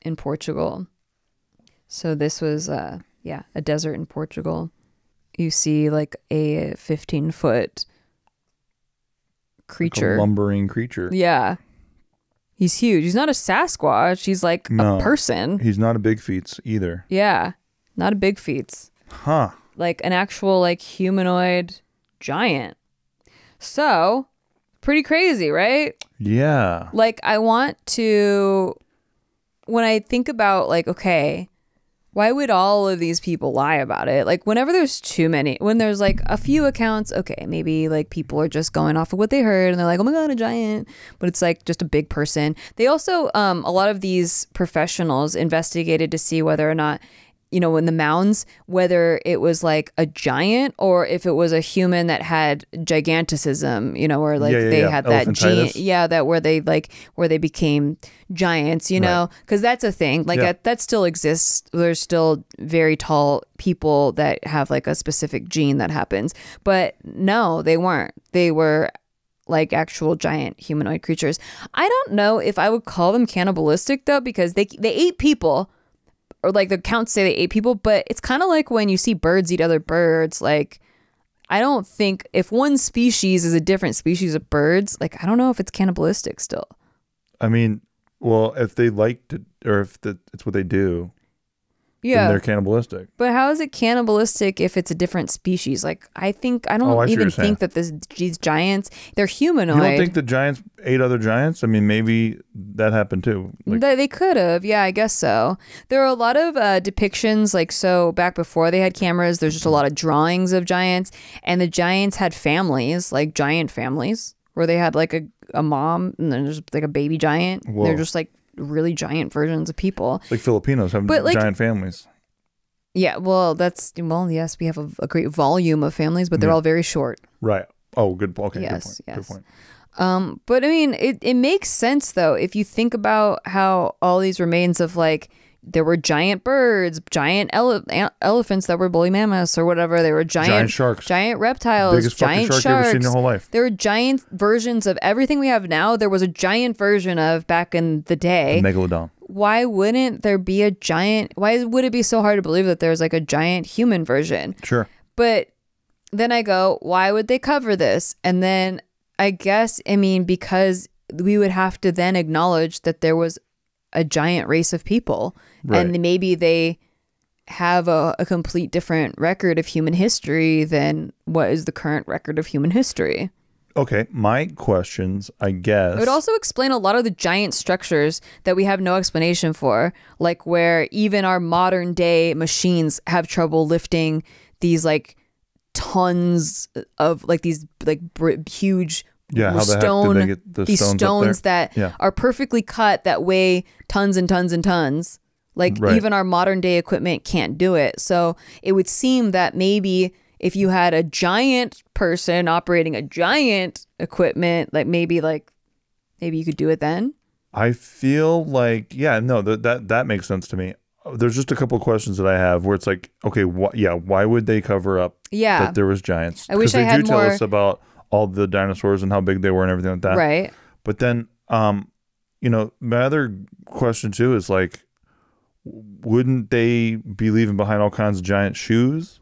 in Portugal. So this was a desert in Portugal. You see like a 15-foot creature. Like a lumbering creature. Yeah. He's huge. He's not a Sasquatch. He's like a person. He's not a Bigfoot either. Yeah. Not a Bigfoot. Huh. Like an actual like humanoid giant. So, pretty crazy, right? Yeah. Like I want to, when I think about like, okay, why would all of these people lie about it? Like whenever there's too many, when there's like a few accounts, okay, maybe like people are just going off of what they heard and they're like, oh my God, a giant, but it's like just a big person. They also, a lot of these professionals investigated to see whether or not in the mounds, whether it was like a giant or if it was a human that had giganticism, or like they had that gene, that where they became giants, know, because that's a thing. Like that still exists. There's still very tall people that have like a specific gene that happens, but no, they weren't. They were like actual giant humanoid creatures. I don't know if I would call them cannibalistic though, because they ate people. Or like the accounts say they ate people, but it's kind of like when you see birds eat other birds. Like, I don't think if one species is a different species of birds, like I don't know if it's cannibalistic still. I mean, well, if they liked it or if it's what they do, then they're cannibalistic. But how is it cannibalistic if it's a different species? Like I don't even think that these giants, they're humanoid. You don't think the giants ate other giants? I mean, maybe that happened too. Like, they could have. Yeah, I guess so. There are a lot of depictions, like, so back before they had cameras, there's just a lot of drawings of giants, and the giants had families, like giant families, where they had like a mom and then there's like a baby giant. They're just like really giant versions of people. Like Filipinos have giant families. Yeah, well, yes, we have a great volume of families, but they're all very short. Right. Oh, good. Okay. Yes, good point. But I mean, it makes sense though if you think about how all these remains of like there were giant birds, giant elephants that were woolly mammoths or whatever. There were giant sharks, giant reptiles, biggest giant fucking shark sharks. you ever seen in your whole life. There were giant versions of everything we have now. There was a giant version of back in the day. The megalodon. Why wouldn't there be a giant? Why would it be so hard to believe that there's like a giant human version? Sure. But then I go, why would they cover this? And then I guess, because we would have to then acknowledge that there was a giant race of people, and maybe they have a complete different record of human history than what is the current record of human history. Okay, my questions, I guess. It would also explain a lot of the giant structures that we have no explanation for, like where even our modern day machines have trouble lifting these like tons of like these like huge these stones that are perfectly cut that weigh tons and tons and tons. Like even our modern day equipment can't do it. So it would seem that maybe if you had a giant person operating a giant equipment, maybe you could do it then. I feel like, that makes sense to me. There's just a couple of questions that I have where it's like, okay, why would they cover up that there was giants? I wish I had more. Because they do tell us about all the dinosaurs and how big they were and everything like that. Right. But then, my other question too is like, wouldn't they be leaving behind all kinds of giant shoes?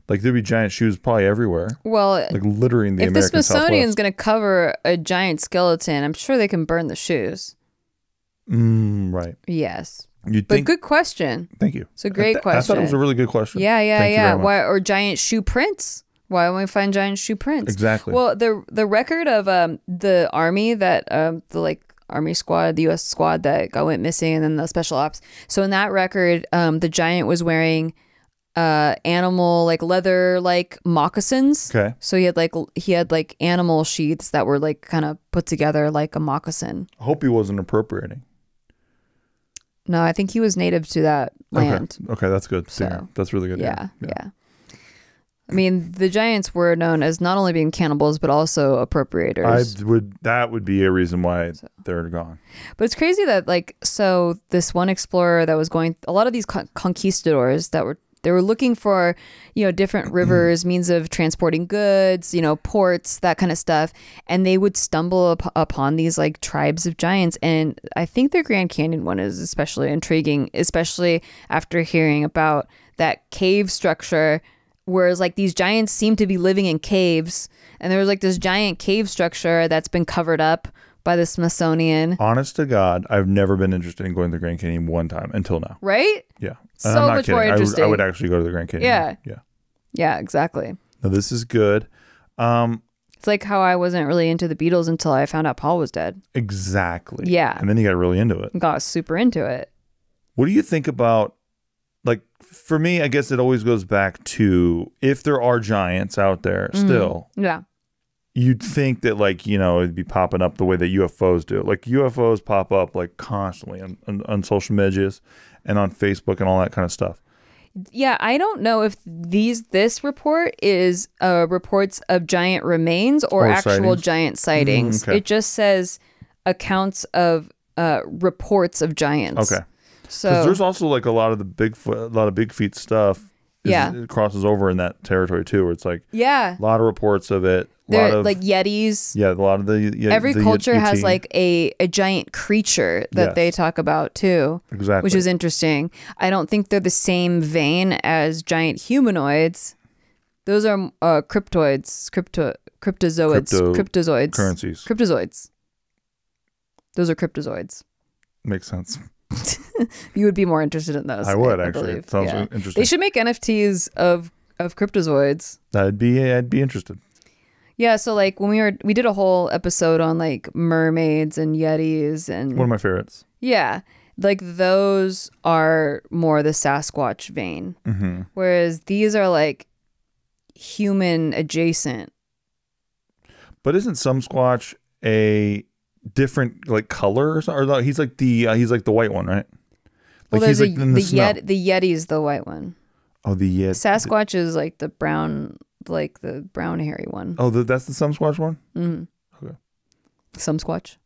Like there'd be giant shoes probably everywhere. Well, like littering the American Southwest. If the Smithsonian's going to cover a giant skeleton, I'm sure they can burn the shoes. Right. Yes. But good question. Thank you. It's a great question. I thought it was a really good question. Yeah. Why, or giant shoe prints? Why don't we find giant shoe prints? Exactly. Well, the record of the army that the Army squad, the U.S. squad that went missing, and then the special ops. So in that record, the giant was wearing animal leather moccasins. Okay. So he had animal sheaths that were kind of put together like a moccasin. I hope he wasn't appropriating. No, I think he was native to that land. Okay, that's good. So, that's really good. Yeah. I mean, the giants were known as not only being cannibals, but also appropriators. That would be a reason why they're gone. But it's crazy that so this one explorer that was going, a lot of these conquistadors they were looking for, different rivers, means of transporting goods, ports, that kind of stuff. And they would stumble upon these tribes of giants. And I think the Grand Canyon one is especially intriguing, especially after hearing about that cave structure. Whereas these giants seem to be living in caves, and there was this giant cave structure that's been covered up by the Smithsonian. Honest to God, I've never been interested in going to the Grand Canyon one time until now. Right? Yeah. So much more interesting. I would actually go to the Grand Canyon. Yeah, exactly. Now, this is good. It's like how I wasn't really into the Beatles until I found out Paul was dead. Exactly. Yeah. And then you got really into it. Got super into it. What do you think about, for me, I guess it always goes back to if there are giants out there still. Yeah. You'd think that it'd be popping up the way that UFOs do. UFOs pop up constantly on social medias and on Facebook and all that kind of stuff. Yeah, I don't know if this report is reports of giant remains or actual sightings? giant sightings. Okay. It just says accounts of reports of giants. Okay. So Because there's also like a lot of big feet stuff. It crosses over in that territory too, where it's like a lot of reports of it. They're like Yetis. Yeah, a lot of every the culture has Yeti. like a giant creature that they talk about too. Exactly. Which is interesting. I don't think they're the same vein as giant humanoids. Those are cryptozoids. Cryptozoids. Currencies. Cryptozoids. Those are cryptozoids. Makes sense. You would be more interested in those. I would I actually. believe. It sounds interesting. They should make NFTs of cryptozoids. I'd be interested. Yeah, so like when we did a whole episode on like mermaids and yetis and One of my favorites. Yeah, like those are more the Sasquatch vein, whereas these are like human adjacent. But isn't some Squatch a different like color or something? Or no, he's like the white one, right? Like Well, he's like in the snow. the Yeti's the white one. Oh, the Yeti. Sasquatch is like the brown, like the brown hairy one. Oh, that's the Sasquatch one? Okay. Some Squatch?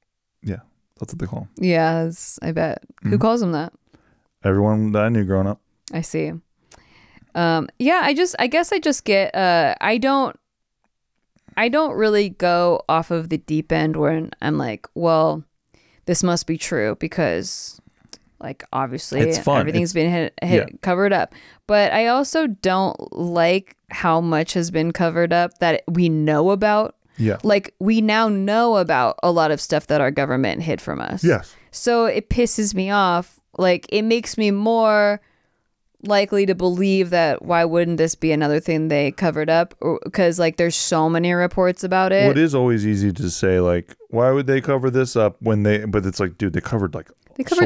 Yeah, that's what they call him. Yeah, I bet. Who calls him that? Everyone that I knew growing up. I see. Yeah, I guess I just get, I don't really go off of the deep end when I'm like, well, this must be true because like obviously it's fun. Everything's been covered up. But I also don't like how much has been covered up that we know about. Yeah. Like we now know about a lot of stuff that our government hid from us. Yes. So it pisses me off. Like it makes me more likely to believe that why wouldn't this be another thing they covered up? Because like there's so many reports about it. Well, it is always easy to say like, why would they cover this up when but it's like, dude, they covered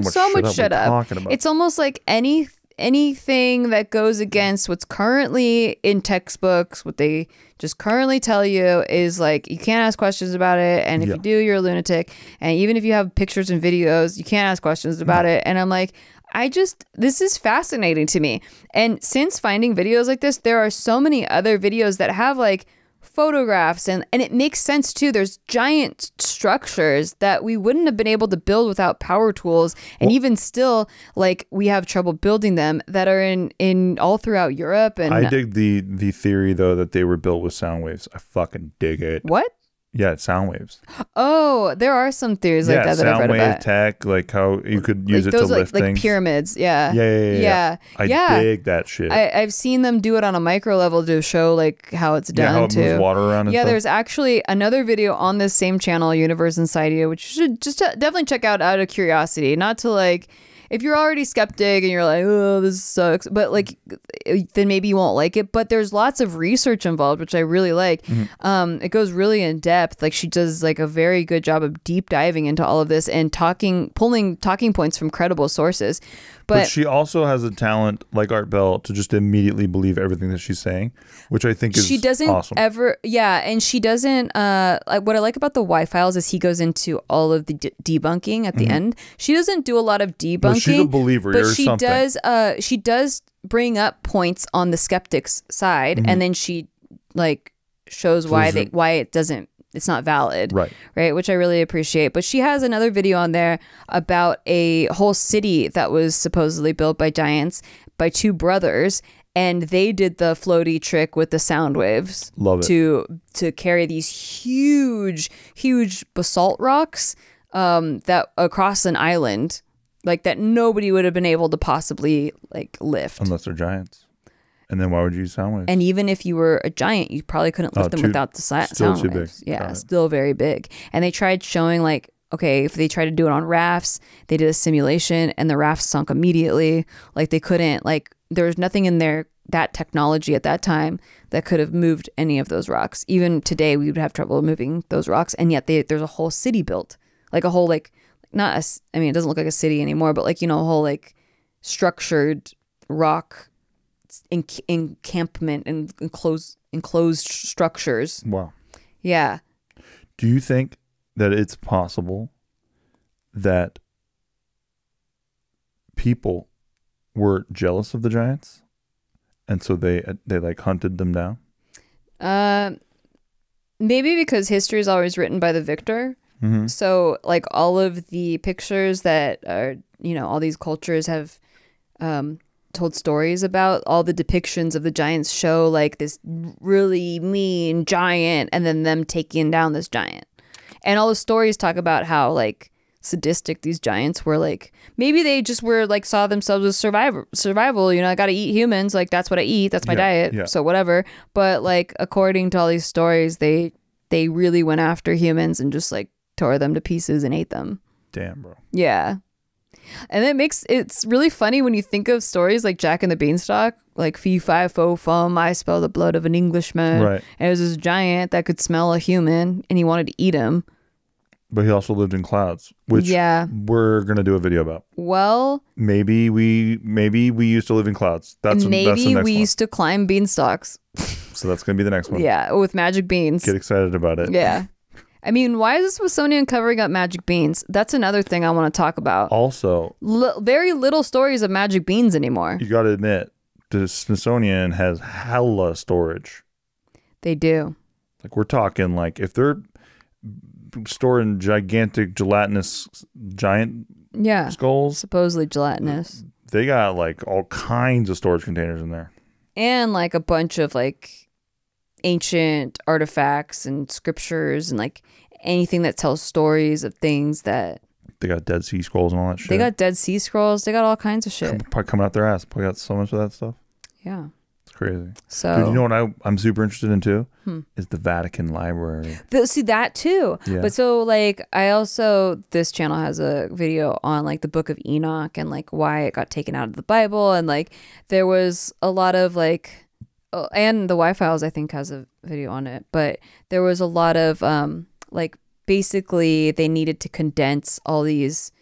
so much shit up. It's almost like anything that goes against what's currently in textbooks, what they just currently tell you is like, you can't ask questions about it. And if you do, you're a lunatic. And even if you have pictures and videos, you can't ask questions about it. And I'm like, this is fascinating to me. And since finding videos like this, there are so many other videos that have like photographs and it makes sense too. There's giant structures that we wouldn't have been able to build without power tools. And even still, like we have trouble building them that are in all throughout Europe. And I dig the theory though that they were built with sound waves. I fucking dig it. What? Yeah, it's sound waves. Oh, there are some theories like that I've read about. Sound wave tech, like how you could use it to lift things. Like pyramids, yeah. Yeah. I dig that shit. I've seen them do it on a micro level to show like how it's done how it too. moves water around and stuff. There's actually another video on this same channel, Universe Inside You, which you should just definitely check out of curiosity. Not to like, if you're already skeptic and you're like, oh, this sucks, but like, then maybe you won't like it. But there's lots of research involved, which I really like. It goes really in depth. Like she does like a very good job of deep diving into all of this and pulling talking points from credible sources. But she also has a talent like Art Bell to just immediately believe everything that she's saying, which I think is she doesn't awesome. And she doesn't like what I like about the Y-Files is he goes into all of the debunking at the end. She doesn't do a lot of debunking. Well, she's a believer, but or she something. She does bring up points on the skeptics side, and then she like shows why it's not valid, right, which I really appreciate. But she has another video on there about a whole city that was supposedly built by giants by two brothers, and they did the floaty trick with the sound waves. Love it. To carry these huge basalt rocks that across an island, like that nobody would have been able to possibly like lift unless they're giants. And then why would you use sound waves? And even if you were a giant, you probably couldn't lift them without the sound waves. Yeah, still very big. And they tried showing like, okay, if they tried to do it on rafts, they did a simulation and the rafts sunk immediately. Like they couldn't, like there was nothing in there, that technology at that time that could have moved any of those rocks. Even today, we would have trouble moving those rocks. And yet there's a whole city built, like a whole like, it doesn't look like a city anymore, but like, a whole like structured rock encampment and enclosed structures. Wow. Yeah. Do you think that it's possible that people were jealous of the giants And so they like hunted them down? Maybe because history is always written by the victor. Mm-hmm. So like all of the pictures that are, all these cultures have told stories about, all the depictions of the giants show like this really mean giant and then them taking down this giant. And all the stories talk about how like sadistic these giants were. Like maybe they just were like saw themselves as survival, I gotta eat humans, like that's what I eat, that's my diet, so whatever. But like according to all these stories, they really went after humans and just like tore them to pieces and ate them. Damn, bro. Yeah. And it's really funny when you think of stories like Jack and the Beanstalk, like fee fi fo fum, I smell the blood of an Englishman. Right. And it was this giant that could smell a human and he wanted to eat him. But he also lived in clouds, which we're gonna do a video about. Well, maybe we used to live in clouds. That's the next one. Used to climb beanstalks. So that's gonna be the next one. Yeah, with magic beans. Get excited about it. Yeah. I mean, why is the Smithsonian covering up magic beans? That's another thing I want to talk about. Also, very little stories of magic beans anymore. You got to admit, the Smithsonian has hella storage. They do. Like we're talking like if they're storing gigantic gelatinous giant skulls, supposedly gelatinous, they got like all kinds of storage containers in there, and like a bunch of like ancient artifacts and scriptures and like anything that tells stories of things that they got Dead Sea Scrolls and all that shit. They got Dead Sea Scrolls. They got all kinds of shit. Probably coming out their ass. Probably got so much of that stuff. Yeah. It's crazy. So, dude, you know what I'm super interested in too? Is the Vatican Library. See that too. Yeah. But so like this channel has a video on like the Book of Enoch and like why it got taken out of the Bible, and like there was a lot of like, and the Y-Files I think has a video on it, but there was a lot of like basically they needed to condense all these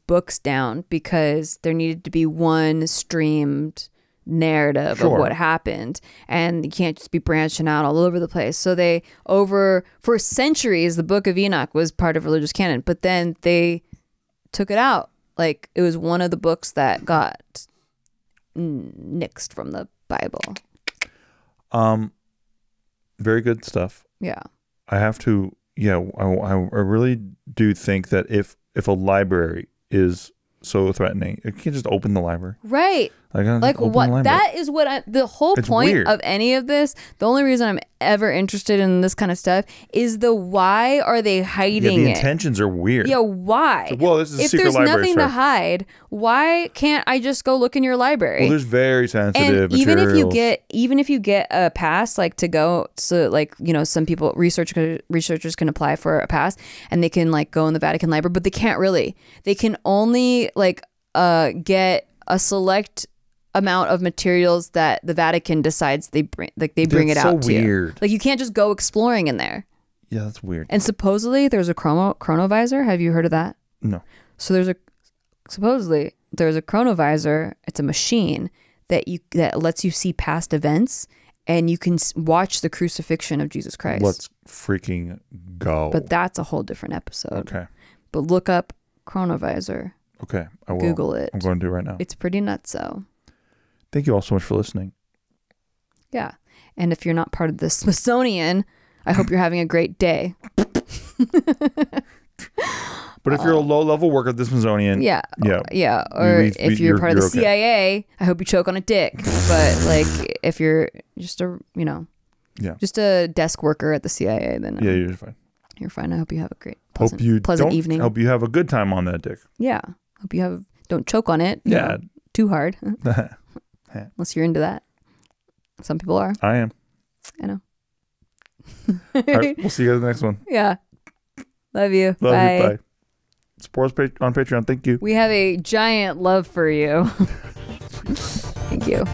books down because there needed to be one streamed narrative of what happened, and you can't just be branching out all over the place. So for centuries the Book of Enoch was part of religious canon, but then they took it out. Like it was one of the books that got nixed from the Bible. Very good stuff. Yeah. I have to. Yeah, I really do think that if a library is so threatening, you can't just open the library. Right. Like what? That is what the whole point of any of this. The only reason I'm ever interested in this kind of stuff is why are they hiding it? The intentions are weird. Yeah, why? Well, this is a secret library. If there's nothing to hide, why can't I just go look in your library? Well, there's very sensitive materials. Even if you get a pass, like to go, so like some people researchers can apply for a pass and they can like go in the Vatican Library, but they can't really. They can only like get a select amount of materials that the Vatican decides they bring it out to. Weird. Like you can't just go exploring in there. Yeah, that's weird. And supposedly there's a chronovisor. Have you heard of that? No. So supposedly there's a chronovisor. It's a machine that lets you see past events, and you can watch the crucifixion of Jesus Christ. Let's freaking go. But that's a whole different episode. Okay. But look up chronovisor. Okay, I will. Google it. I'm going to do it right now. It's pretty nutso. Thank you all so much for listening. Yeah. And if you're not part of the Smithsonian, I hope you're having a great day. But if you're a low-level worker at the Smithsonian... Yeah. Or if you're part of the CIA, I hope you choke on a dick. But like, if you're just just a desk worker at the CIA, then... Yeah, you're fine. You're fine. I hope you have a great, pleasant evening. Hope you have a good time on that dick. Yeah. Hope you don't choke on it. Yeah. Too hard. Unless you're into that. Some people are. I am. I know. All right, we'll see you guys in the next one. Yeah. Love you. Bye. Bye. Support us on Patreon. Thank you. We have a giant love for you. Thank you.